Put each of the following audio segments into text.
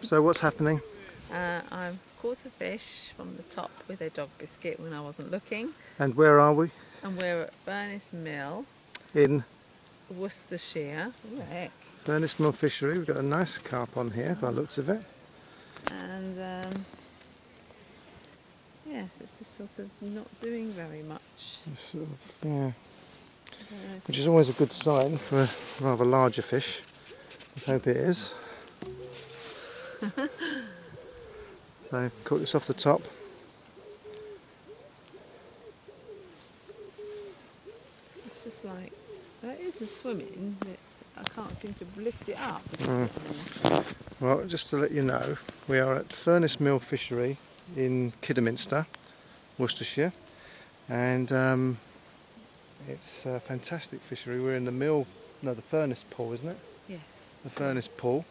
So what's happening? I've caught a fish from the top with a dog biscuit when I wasn't looking, And where are we? and we're at Furnace Mill, In Worcestershire. Ooh, heck. Furnace Mill Fishery. We've got a nice carp on here by the looks of it. And yes, it's just sort of not doing very much. Sort of, yeah. Which is always a good sign for a rather larger fish. I hope it is. So caught this off the top. It's just like, that is a swimming, but I can't seem to lift it up. Well, just to let you know, we are at Furnace Mill Fishery in Kidderminster, Worcestershire, and it's a fantastic fishery. We're in the the furnace pool, isn't it? Yes. The furnace pool,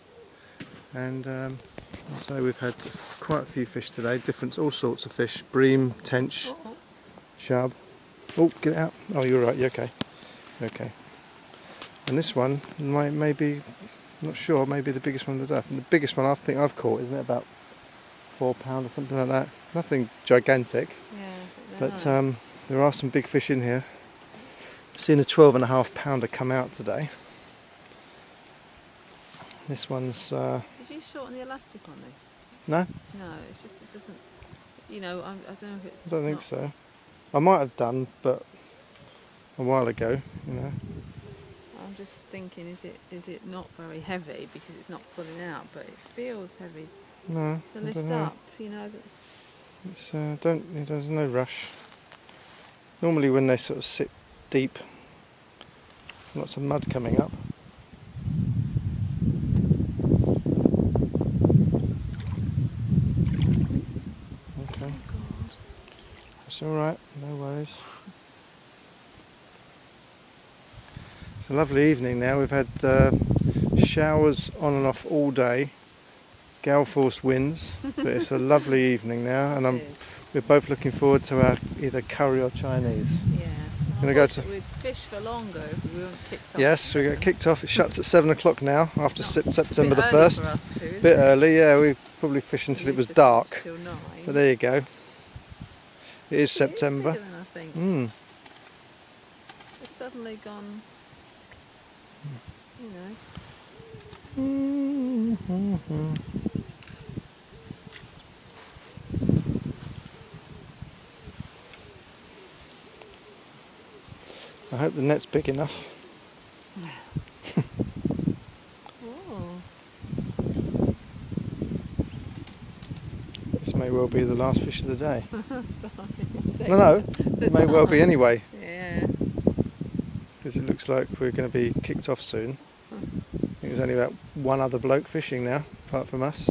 and so we've had quite a few fish today, all sorts of fish, bream, tench, chub. Oh, get it out. Oh, you're right, you're okay. Okay. And this one maybe, not sure, maybe the biggest one of the day. I think the biggest one I think I've caught, isn't it, about £4 or something like that. Nothing gigantic, Yeah, but there are some big fish in here. I've seen a 12.5 pounder come out today. This one's... Did you shorten the elastic on this? No? No, it's just, it doesn't, you know, I don't know if it's I don't think not, so. I might have done, but a while ago, you know. I'm just thinking, is it not very heavy because it's not pulling out, but it feels heavy No, to I lift don't know. up, you know. It's there's no rush. Normally when they sort of sit deep, lots of mud coming up. Okay, Oh God. it's all right, no worries. It's a lovely evening now. We've had showers on and off all day, gale force winds, but it's a lovely evening now, and we're both looking forward to our either curry or Chinese. Yeah. Gonna go to. We'd fish for longer if we weren't kicked off. Yes, we got kicked off. It shuts at 7 o'clock now after September the 1st. For us too, Bit early, yeah. We probably fished until it was dark. Till 9. But there you go. It is September. It is bigger than I think. It's suddenly gone, you know. I hope the net's big enough. Oh. This may well be the last fish of the day. No, it may well be anyway. Yeah. Because it looks like we're going to be kicked off soon. I think there's only about one other bloke fishing now, apart from us.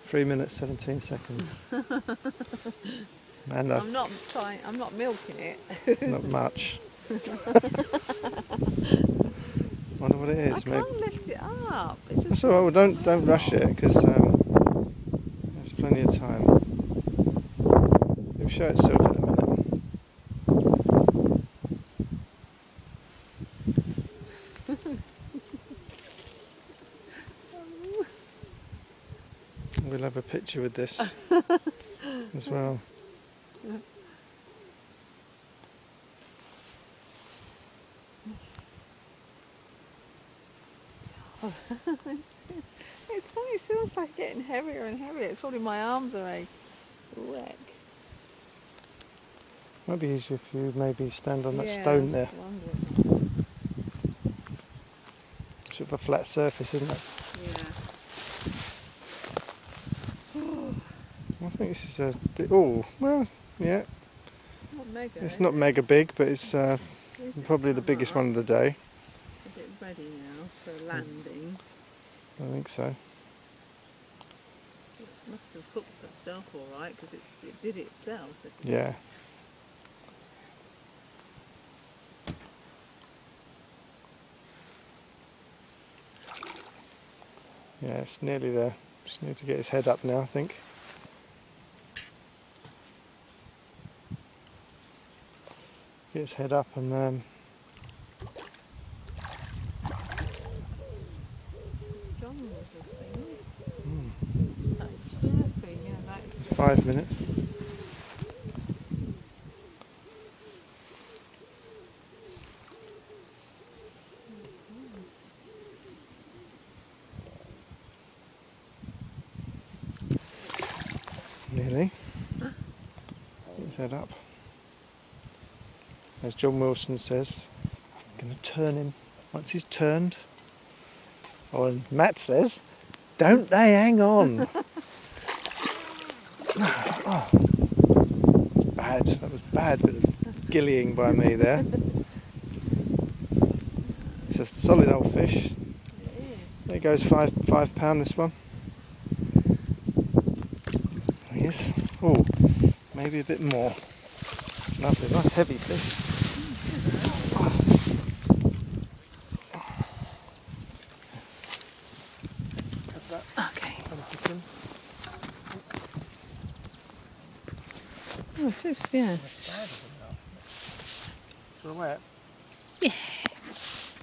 3 minutes 17 seconds. And I'm not milking it. not much. Wonder what it is. I can't lift it up. It just That's alright, well don't rush it, because there's plenty of time. It'll show itself in a minute. We'll have a picture with this as well. It's funny, it feels like getting heavier and heavier. It's probably my arms are a wreck. Might be easier if you maybe stand on that Yeah, stone I there. was wondering. Sort of a flat surface, isn't it? Yeah. I think this is oh, well, yeah. Not mega. It's not mega big, but it's probably the come biggest up? one of the day. Is it ready now for landing? I think so. It must have hooked itself all right because it did it itself. Yeah. Yeah, it's nearly there. Just need to get his head up now, I think. Get his head up and 5 minutes. Nearly. Let's head up. As John Wilson says, I'm going to turn him once he's turned. Oh, and Matt says, don't they hang on? Oh, bad. That was bad bit of gillying by me there. It's a solid old fish. There goes £5 this one. There he is. Oh, maybe a bit more. Lovely, nice heavy fish. Okay. Oh, it is, yeah. For a wet? Yeah.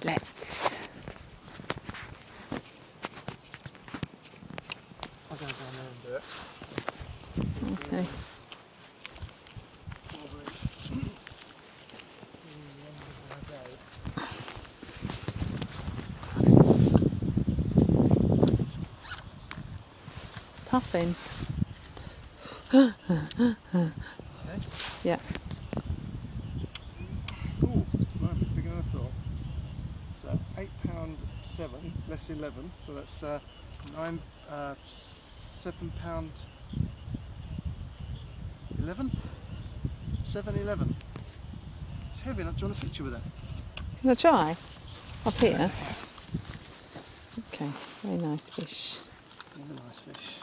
Let's. I'll go down there and do it. Okay. Puffing. Yeah. Ooh, right, bigger than I thought. So £8.7, less 11, so that's £7.11. £7.11. It's heavy enough. Do you want a picture with that? Can I try? Up here? Okay, very nice fish. He's a nice fish.